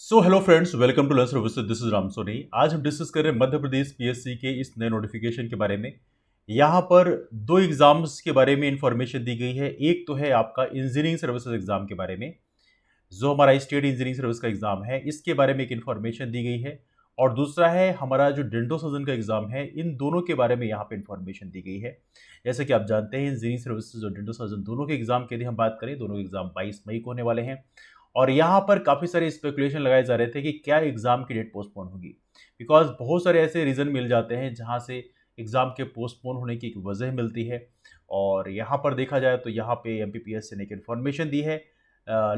So hello friends, welcome to learn services. This is Ram Soni. आज हम discuss कर रहे हैं मध्य प्रदेश पीएससी के इस नए नोटिफिकेशन के बारे में। यहाँ पर दो एग्जाम्स के बारे में इंफॉर्मेशन दी गई है। एक तो है आपका इंजीनियरिंग सर्विसेज एग्जाम के बारे में, जो हमारा स्टेट इंजीनियरिंग सर्विस का एग्जाम है, इसके बारे में एक इन्फॉर्मेशन दी गई है। और दूसरा है हमारा जो डेंटो सर्जन का एग्जाम है, इन दोनों के बारे में यहाँ पे इन्फॉर्मेशन दी गई है। जैसे कि आप जानते हैं, इंजीनियरिंग सर्विसेज और डेंटो सर्जन दोनों के एग्जाम की यदि हम बात करें, दोनों के एग्जाम 22 मई को होने वाले हैं। और यहाँ पर काफ़ी सारे स्पेकुलेशन लगाए जा रहे थे कि क्या एग्जाम की डेट पोस्टपोन होगी, बिकॉज बहुत सारे ऐसे रीज़न मिल जाते हैं जहाँ से एग्जाम के पोस्टपोन होने की एक वजह मिलती है। और यहाँ पर देखा जाए तो यहाँ पे एमपीपीएससी ने एक इन्फॉर्मेशन दी है।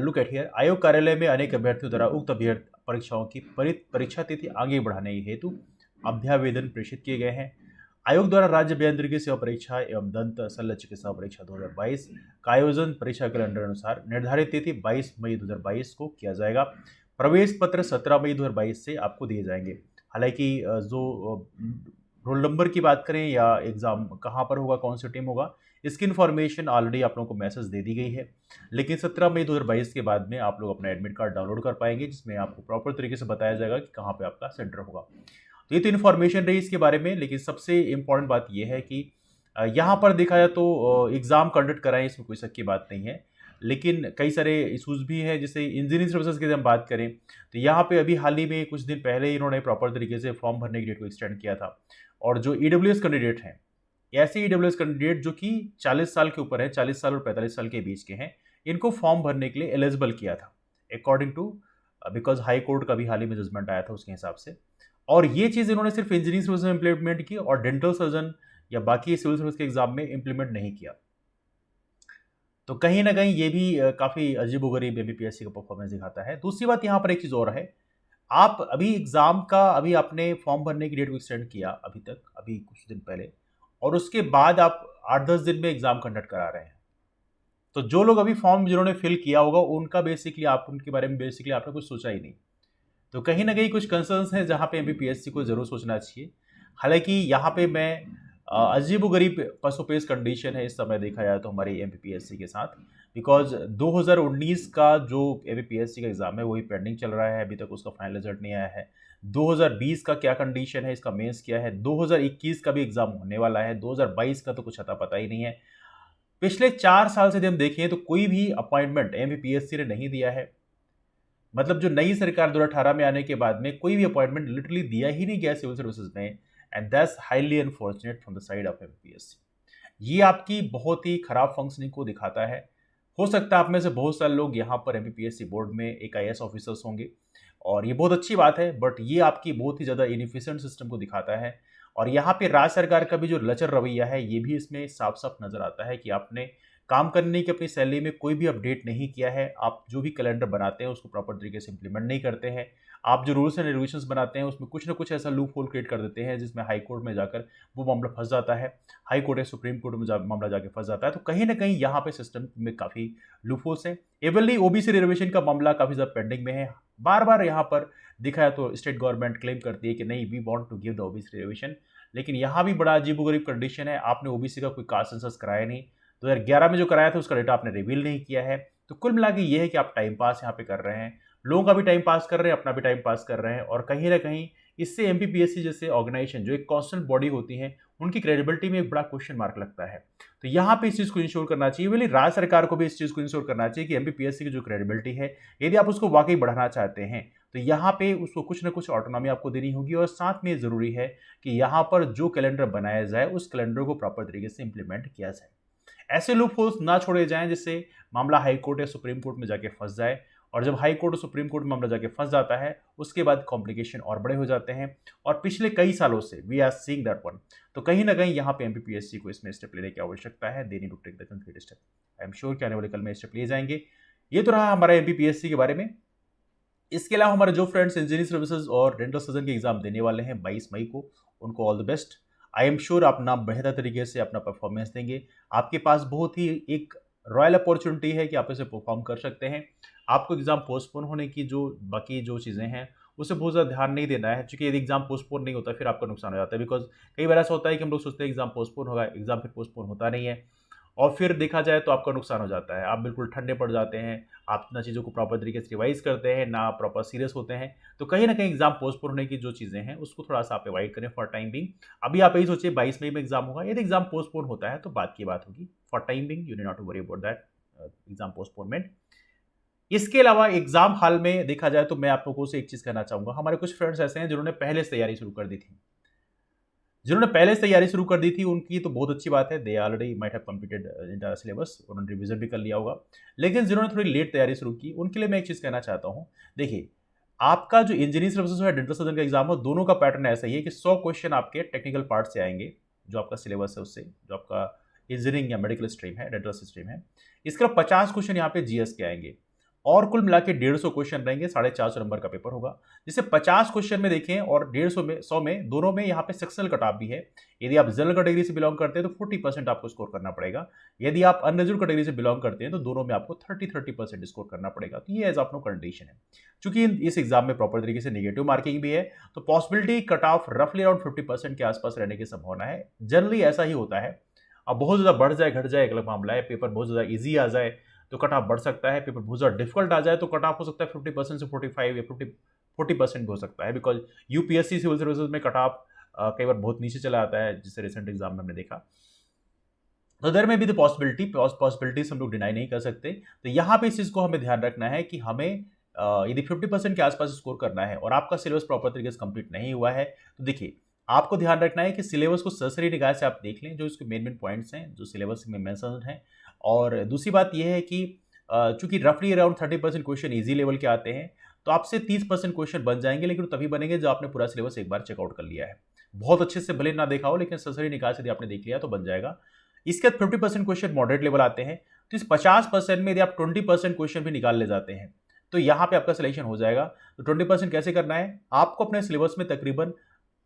लुक एट हियर, आयोग कार्यालय में अनेक अभ्यर्थियों द्वारा उक्त अभ्यर्थी परीक्षाओं की परीक्षा तिथि आगे बढ़ाने हेतु अभ्यावेदन प्रेषित किए गए हैं। आयोग द्वारा राज्य अभियांत्रिकी सेवा परीक्षा एवं दंत शल्य चिकित्सा परीक्षा 2022 का आयोजन परीक्षा कैलेंडर अनुसार निर्धारित तिथि 22 मई 2022 को किया जाएगा। प्रवेश पत्र 17 मई 2022 से आपको दिए जाएंगे। हालांकि जो रोल नंबर की बात करें या एग्ज़ाम कहाँ पर होगा, कौन सी टीम होगा, इसकी इन्फॉर्मेशन ऑलरेडी आप लोगों को मैसेज दे दी गई है। लेकिन 17 मई 2022 के बाद में आप लोग अपना एडमिट कार्ड डाउनलोड कर पाएंगे, जिसमें आपको प्रॉपर तरीके से बताया जाएगा कि कहाँ पे आपका सेंटर होगा। तो ये तो इन्फॉर्मेशन रही इसके बारे में। लेकिन सबसे इम्पॉर्टेंट बात यह है कि यहाँ पर देखा जाए तो एग्ज़ाम कंडक्ट कराएं, इसमें कोई शक की बात नहीं है। लेकिन कई सारे इशूज़ भी हैं। जैसे इंजीनियरिंग सर्विसेज की हम बात करें तो यहाँ पे अभी हाल ही में कुछ दिन पहले ही इन्होंने प्रॉपर तरीके से फॉर्म भरने की डेट को एक्सटेंड किया था। और जो ईडब्ल्यूएस कैंडिडेट हैं, ऐसे ईडब्ल्यूएस कैंडिडेट जो कि 40 साल के ऊपर है, 40 साल और 45 साल के बीच के हैं, इनको फॉर्म भरने के लिए एलिजिबल किया था according to, because high court का भी हाल ही में जजमेंट आया था उसके हिसाब से। और ये चीज़ इन्होंने सिर्फ इंजीनियरिंग सर्विस में इंप्लीमेंट की और डेंटल सर्जन या बाकी सिविल सर्विस के एग्जाम में इंप्लीमेंट नहीं किया। तो कहीं ना कहीं ये भी काफ़ी अजीबोगरीब एमपीपीएससी का परफॉर्मेंस दिखाता है। दूसरी बात यहाँ पर एक चीज़ और है, आप अभी एग्ज़ाम का अभी आपने फॉर्म भरने की डेट को एक्सटेंड किया अभी तक, अभी कुछ दिन पहले, और उसके बाद आप 8-10 दिन में एग्ज़ाम कंडक्ट करा रहे हैं। तो जो लोग अभी फॉर्म जिन्होंने फिल किया होगा, उनका बेसिकली आप उनके बारे में बेसिकली आपने कुछ सोचा ही नहीं। तो कहीं ना कहीं कुछ कंसर्न्स हैं जहाँ पे एमपीपीएससी को ज़रूर सोचना चाहिए। हालांकि यहाँ पे मैं अजीबोगरीब पसोपेश कंडीशन है इस समय देखा जाए तो हमारी एमपीपीएससी के साथ, बिकॉज 2019 का जो एमपीपीएससी का एग्ज़ाम है वही पेंडिंग चल रहा है, अभी तक उसका फाइनल रिजल्ट नहीं आया है। 2020 का क्या कंडीशन है, इसका मेंस क्या है, 2021 का भी एग्ज़ाम होने वाला है, 2022 का तो कुछ अता पता ही नहीं है। पिछले 4 साल से यदि हम देखें तो कोई भी अपॉइंटमेंट एमपीपीएससी ने नहीं दिया है। मतलब जो नई सरकार 2018 में आने के बाद में कोई भी अपॉइंटमेंट लिटरली दिया ही नहीं गया सिविल सर्विसेज में। And that's highly unfortunate from the side of MPPSC. ये आपकी बहुत ही खराब फंक्शनिंग को दिखाता है। हो सकता है आप में से बहुत सारे लोग यहाँ पर एमपीपीएससी बोर्ड में एक आईएएस ऑफिसर्स होंगे, और ये बहुत अच्छी बात है, बट ये आपकी बहुत ही ज़्यादा इनफिशिएंट सिस्टम को दिखाता है। और यहाँ पे राज्य सरकार का भी जो लचर रवैया है, ये भी इसमें साफ साफ नज़र आता है कि आपने काम करने की अपनी सैलरी में कोई भी अपडेट नहीं किया है। आप जो भी कैलेंडर बनाते हैं उसको प्रॉपर तरीके से इंप्लीमेंट नहीं करते हैं। आप जो रूल्स एंड रेगुलेशंस बनाते हैं उसमें कुछ ना कुछ ऐसा लूप होल क्रिएट कर देते हैं जिसमें हाई कोर्ट में जाकर वो मामला फंस जाता है, हाई कोर्ट या सुप्रीम कोर्ट में मामला जाकर फंस जाता है। तो कहीं ना कहीं यहाँ पे सिस्टम में काफ़ी लूप होल्स हैं। एवनली ओबीसी रिजर्वेशन का मामला काफ़ी ज़्यादा पेंडिंग में है। बार बार यहाँ पर दिखा है तो स्टेट गवर्नमेंट क्लेम करती है कि नहीं, we want to give the OBC reservation, लेकिन यहाँ भी बड़ा अजीबोगरीब कंडीशन है। आपने ओबीसी का कोई कास्ट सेंसस कराया नहीं, 2011 में जो कराया था उसका डेटा आपने रिवील नहीं किया है। तो कुल मिला के ये है कि आप टाइम पास यहाँ पे कर रहे हैं, लोगों का भी टाइम पास कर रहे हैं, अपना भी टाइम पास कर रहे हैं। और कहीं ना कहीं इससे एमपीपीएससी जैसे ऑर्गेनाइजेशन जो एक कॉन्स्टेंट बॉडी होती है, उनकी क्रेडिबिलिटी में एक बड़ा क्वेश्चन मार्क लगता है। तो यहाँ पे इस चीज़ को इंश्योर करना चाहिए, बोले राज्य सरकार को भी इस चीज़ को इंश्योर करना चाहिए कि एमपीपीएससी की जो क्रेडिबिलिटी है, यदि आप उसको वाकई बढ़ाना चाहते हैं तो यहाँ पे उसको कुछ ना कुछ ऑटोनॉमी आपको देनी होगी। और साथ में ज़रूरी है कि यहाँ पर जो कैलेंडर बनाया जाए उस कैलेंडर को प्रॉपर तरीके से इंप्लीमेंट किया जाए। ऐसे लूप होल्स ना छोड़े जाएं जिससे मामला हाई कोर्ट या सुप्रीम कोर्ट में जाके फंस जाए। और जब हाई कोर्ट और सुप्रीम कोर्ट में मामला जाके फंस जाता है उसके बाद कॉम्प्लिकेशन और बड़े हो जाते हैं। और पिछले कई सालों से we are seeing that one. तो कहीं ना कहीं यहाँ पे एमपीपीएससी को इसमें स्टेप लेने की आवश्यकता है। They need to take the concrete step. I am sure कि आने वाले कल में स्टेप लिए जाएंगे। ये तो रहा हमारा एमपीपीएससी के बारे में। इसके अलावा हमारे जो फ्रेंड्स इंजीनियरिंग सर्विसेज और डेंटल सर्जन के एग्जाम देने वाले हैं 22 मई को, उनको all the best. I am sure आप ना बेहतर तरीके से अपना परफॉर्मेंस देंगे। आपके पास बहुत ही एक रॉयल अपॉर्चुनिटी है कि आप इसे परफॉर्म कर सकते हैं। आपको एग्जाम पोस्टपोन होने की जो बाकी जो चीज़ें हैं उसे बहुत ज़्यादा ध्यान नहीं देना है, क्योंकि यदि एग्जाम पोस्टपोन नहीं होता फिर आपका नुकसान हो जाता है। बिकॉज कई बार ऐसा होता है कि हम लोग सोचते हैं एग्जाम पोस्टपोन होगा, एग्जाम फिर पोस्टपोन होता नहीं है। और फिर देखा जाए तो आपका नुकसान हो जाता है, आप बिल्कुल ठंडे पड़ जाते हैं, आप ना चीज़ों को प्रॉपर तरीके से रिवाइज करते हैं, ना प्रॉपर सीरियस होते हैं, तो कहीं ना कहीं एग्जाम पोस्टपोन होने की जो चीज़ें हैं उसको थोड़ा सा आप अवॉइड करें फॉर टाइम बिंग। अभी आप यही सोचिए 22 मई में एग्जाम होगा, यदि एग्जाम पोस्टपोन होता है तो बात की बात होगी। For time being you need not to worry about that exam postponement. इसके अलावा एग्जाम हॉल में देखा जाए तो मैं आप लोगों से एक चीज़ कहना चाहूँगा, हमारे कुछ फ्रेंड्स ऐसे हैं जिन्होंने पहले से तैयारी शुरू कर दी थी। जिन्होंने पहले से तैयारी शुरू कर दी थी उनकी तो बहुत अच्छी बात है, they already might have completed entire syllabus, उन्होंने रिवीजन भी कर लिया होगा। लेकिन जिन्होंने थोड़ी लेट तैयारी शुरू की उनके लिए मैं एक चीज़ कहना चाहता हूँ। देखिए, आपका जो इंजीनियरिंग सर्विसेज है, डेंटल सर्जन का एग्जाम हो, दोनों का पैटर्न ऐसा ही है कि 100 क्वेश्चन आपके टेक्निकल पार्ट से आएंगे, जो आपका सिलेबस है उससे, जो आपका इंजीनियरिंग या मेडिकल स्ट्रीम है, डेंटल स्ट्रीम है। इसके अलावा 50 क्वेश्चन यहाँ पे जीएस के आएंगे, और कुल मिला के 150 क्वेश्चन रहेंगे, 450 नंबर का पेपर होगा। जिससे 50 क्वेश्चन में देखें और 150 में 100 में दोनों में यहाँ पे सेक्शनल कट ऑफ भी है। यदि आप जनरल कैटेगरी से बिलोंग करते हैं तो 40% आपको स्कोर करना पड़ेगा। यदि आप अनरिजर्व कैटेगरी से बिलोंग करते हैं तो दोनों में आपको 30% स्कोर करना पड़ेगा। तो ये एज ऑफ नो कंडीशन है। चूंकि इस एग्जाम में प्रॉपर तरीके से नेगेटिव मार्किंग भी है, तो पॉसिबिलिटी कट ऑफ रफली अराउंड 50% के आसपास रहने की संभावना है। जनरली ऐसा ही होता है। अब बहुत ज़्यादा बढ़ जाए घट जाए एक अलग मामला है, पेपर बहुत ज़्यादा ईजी आ जाए तो कट ऑफ बढ़ सकता है, पेपर बहुत ज़्यादा डिफिकल्ट आ जाए तो कट ऑफ हो सकता है 50% से 45 या 40% भी हो सकता है, बिकॉज यूपीएससी सिविल सर्विसेज में कट ऑफ कई बार बहुत नीचे चला आता है, जिससे रिसेंट एग्जाम में हमने देखा। तो देयर में भी द पॉसिबिलिटीज हम लोग डिनाई नहीं कर सकते। तो यहाँ पे इस चीज़ को हमें ध्यान रखना है कि हमें यदि 50% के आसपास स्कोर करना है और आपका सिलेबस प्रॉपर तरीके से कंप्लीट नहीं हुआ है, तो देखिए आपको ध्यान रखना है कि सिलेबस को सरसरी निगाह से आप देख लें, जो इसके मेन मेन पॉइंट्स हैं जो सिलेबस में मेंशन हैं। और दूसरी बात यह है कि चूंकि रफली अराउंड 30% क्वेश्चन ईजी लेवल के आते हैं, तो आपसे 30% क्वेश्चन बन जाएंगे, लेकिन तभी बनेंगे जब आपने पूरा सिलेबस एक बार चेकआउट कर लिया है। बहुत अच्छे से भले ना देखा हो, लेकिन सरसरी निगाह से यदि आपने देख लिया तो बन जाएगा। इसके बाद 50% क्वेश्चन मॉडरेट लेवल आते हैं, तो इस 50% में यदि आप 20% क्वेश्चन भी निकाल ले जाते हैं तो यहाँ पे आपका सिलेक्शन हो जाएगा। तो 20% कैसे करना है, आपको अपने सिलेबस में तकरीबन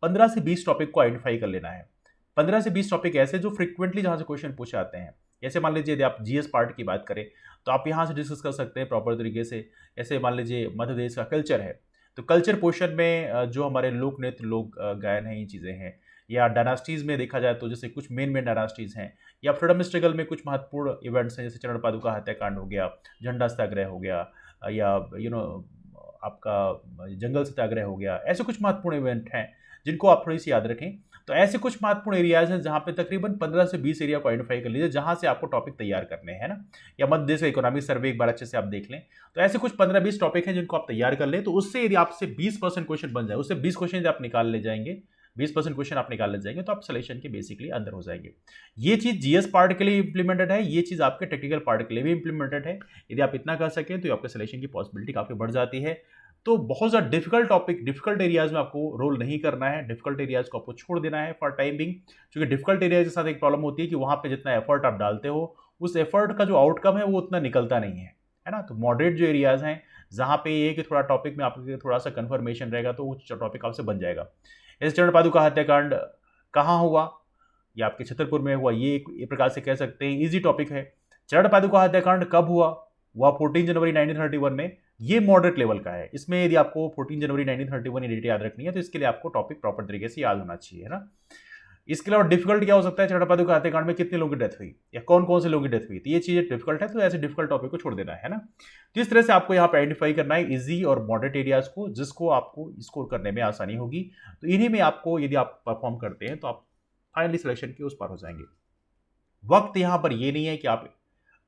15 से 20 टॉपिक को आइडेंटिफाई कर लेना है। 15 से 20 टॉपिक ऐसे जो फ्रिक्वेंटली जहां से क्वेश्चन पूछे आते हैं। जैसे मान लीजिए यदि आप जीएस पार्ट की बात करें तो आप यहाँ से डिस्कस कर सकते हैं प्रॉपर तरीके से। ऐसे मान लीजिए मध्य प्रदेश का कल्चर है, तो कल्चर पोर्शन में जो हमारे लोक नृत्य, लोक गायन है, ये चीज़ें हैं। या डायनास्टीज में देखा जाए तो जैसे कुछ मेन डायनास्टीज हैं, या फ्रीडम स्ट्रगल में कुछ महत्वपूर्ण इवेंट्स हैं, जैसे चरण पादुका हत्याकांड हो गया, झंडा सत्याग्रह हो गया, या आपका जंगल सत्याग्रह हो गया। ऐसे कुछ महत्वपूर्ण इवेंट हैं जिनको आप थोड़ी सी याद रखें। तो ऐसे कुछ महत्वपूर्ण एरियाज हैं जहां पे तकरीबन 15 से 20 एरिया को आइडेंटिफाई कर लीजिए, जहां से आपको टॉपिक तैयार करने हैं ना। या मध्य देश का इकोनॉमिक सर्वे एक बार अच्छे से आप देख लें। तो ऐसे कुछ 15-20 टॉपिक हैं जिनको आप तैयार कर लें, तो उससे यदि आपसे 20% क्वेश्चन बन जाए, उससे 20 क्वेश्चन यदि आप निकाल ले जाएंगे, 20% क्वेश्चन आप निकाल ले जाएंगे, तो आप सिलेक्शन के बेसिकली अंदर हो जाएंगे। ये चीज जीएस पार्ट के लिए इंप्लीमेंटेड है, ये चीज आपके टेक्निकल पार्ट के लिए भी इंप्लीमेंटेड है। यदि आप इतना कर सकें तो आपके सिलेक्शन की पॉसिबिलिटी काफी बढ़ जाती है। तो बहुत ज़्यादा डिफिकल्ट टॉपिक, डिफिकल्ट एरियाज में आपको रोल नहीं करना है, डिफिकल्ट एरियाज को आपको छोड़ देना है फॉर टाइम बिंग। क्योंकि डिफिकल्ट एरियाज के साथ एक प्रॉब्लम होती है कि वहाँ पे जितना एफर्ट आप डालते हो, उस एफर्ट का जो आउटकम है वो उतना निकलता नहीं है ना। तो मॉडरेट जो एरियाज हैं, जहाँ पे ये कि थोड़ा टॉपिक में आपके थोड़ा सा कन्फर्मेशन रहेगा, तो वो टॉपिक आपसे बन जाएगा। जैसे चरण पादुका हत्याकांड कहाँ हुआ, ये आपके छतरपुर में हुआ, ये एक प्रकार से कह सकते हैं ईजी टॉपिक है। चरण पादुका हत्याकांड कब हुआ, 14 जनवरी 1931 में। ये मॉडरेट लेवल का है। इसमें यदि आपको 14 जनवरी 1931 की डेट याद रखनी है तो इसके लिए आपको टॉपिक प्रॉपर तरीके से याद होना चाहिए, है ना। इसके अलावा डिफिकल्ट क्या हो सकता है, चरण पादुका हत्याकांड में कितने लोगों की डेथ हुई या कौन कौन से लोगों की डेथ हुई, तो ये चीजें डिफिकल्ट है, तो ऐसे डिफिकल्ट टॉपिक को छोड़ देना है ना। तो इस तरह से आपको यहाँ पे आइडेंटिफाई करना है इजी और मॉडरेट एरियाज को, जिसको आपको स्कोर करने में आसानी होगी। तो इन्हीं में आपको यदि आप परफॉर्म करते हैं तो आप फाइनली सिलेक्शन के उस पार हो जाएंगे। वक्त यहाँ पर ये नहीं है कि आप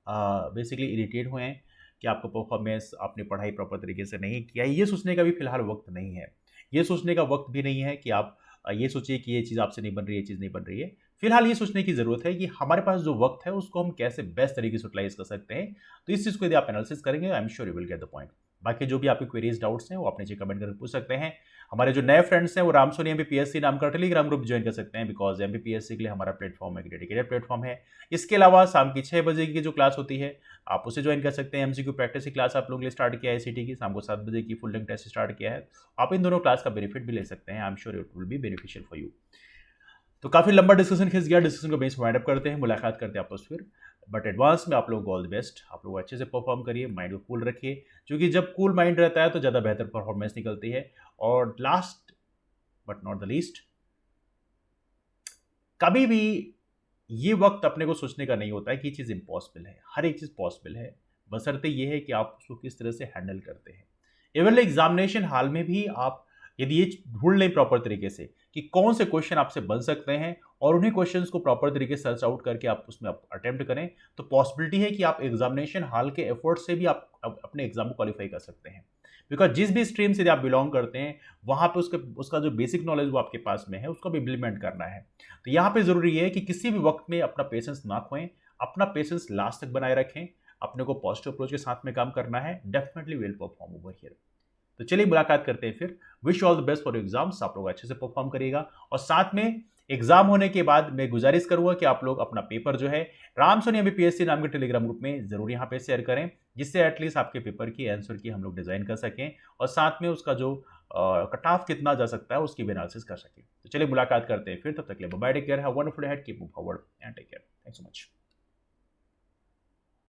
बेसिकली इरिटेट हुए हैं कि आपका परफॉर्मेंस, आपने पढ़ाई प्रॉपर तरीके से नहीं किया, ये सोचने का भी फिलहाल वक्त नहीं है। ये सोचने का वक्त भी नहीं है कि आप ये सोचिए कि ये चीज़ आपसे नहीं बन रही है, ये चीज़ नहीं बन रही है। फिलहाल ये सोचने की ज़रूरत है कि हमारे पास जो वक्त है उसको हम कैसे बेस्ट तरीके से यूटिलाइज कर सकते हैं। तो इस चीज़ को यदि आप एनालिसिस करेंगे, आई am sure you will get the point. बाकी जो भी आपकी क्वेरीज, डाउट्स हैं, वो आप नीचे कमेंट करके पूछ सकते हैं। हमारे जो नए फ्रेंड्स हैं वो रामसोनी एमबीपीएससी नाम का टेलीग्राम ग्रुप ज्वाइन कर सकते हैं, बिकॉज एमबीपीएससी के लिए हमारा प्लेटफॉर्म एक डेडिकेटेड प्लेटफॉर्म है। इसके अलावा शाम की 6 बजे की जो क्लास होती है आप उसे ज्वाइन कर सकते हैं। एमसीक्यू प्रैक्टिस की क्लास आप लोगों के लिए स्टार्ट किया है सीटी की, शाम को 7 बजे की फुल लेंथ टेस्ट स्टार्ट किया है। आप इन दोनों क्लास का बेनिफिट भी ले सकते हैं। आई am sure it will be beneficial for you. तो काफ़ी लंबा डिस्कशन खिंच गया, डिस्कशन को बेस वाइंड अप करते हैं, मुलाकात करते हैं आपस फिर। बट एडवांस में आप लोगों को ऑल द बेस्ट। आप लोग अच्छे से परफॉर्म करिए, माइंड को कूल रखिए, क्योंकि जब कूल माइंड रहता है तो ज़्यादा बेहतर परफॉर्मेंस निकलती है। और last but not the least, कभी भी ये वक्त अपने को सोचने का नहीं होता है कि ये चीज़ इम्पॉसिबल है। हर एक चीज़ पॉसिबल है, बशर्ते ये है कि आप उसको किस तरह से हैंडल करते हैं। इवन एग्जामिनेशन हॉल में भी आप यदि ये ढूंढ लें प्रॉपर तरीके से कि कौन से क्वेश्चन आपसे बन सकते हैं और उन्हीं क्वेश्चंस को प्रॉपर तरीके से सर्च आउट करके आप उसमें आप अटेम्प्ट करें, तो पॉसिबिलिटी है कि आप एग्जामिनेशन हॉल के एफर्ट से भी आप अपने एग्जाम को क्वालिफाई कर सकते हैं। बिकॉज जिस भी स्ट्रीम से आप बिलोंग करते हैं वहाँ पे उसका जो बेसिक नॉलेज वो आपके पास में है उसको भी इम्प्लीमेंट करना है। तो यहाँ पे ज़रूरी है कि किसी भी वक्त में अपना पेशेंस ना खोएं, अपना पेशेंस लास्ट तक बनाए रखें, अपने को पॉजिटिव अप्रोच के साथ में काम करना है, definitely will perform over here. तो चलिए मुलाकात करते हैं फिर। Wish all the best for exams, आप लोग अच्छे से परफॉर्म करिएगा और साथ में एग्जाम होने के बाद मैं गुजारिश करूंगा कि आप लोग अपना पेपर जो है राम सोनी एमबीपीएससी नाम के टेलीग्राम ग्रुप में जरूर यहाँ पे शेयर करें, जिससे एटलीस्ट आपके पेपर की आंसर की हम लोग डिजाइन कर सकें और साथ में उसका जो कट ऑफ कितना जा सकता है उसकी भी एनालिसिस कर सकें। तो चलिए मुलाकात करते हैं फिर, तब तक के लिए bye, take care, have wonderful day ahead, keep move forward and take care, thanks so much.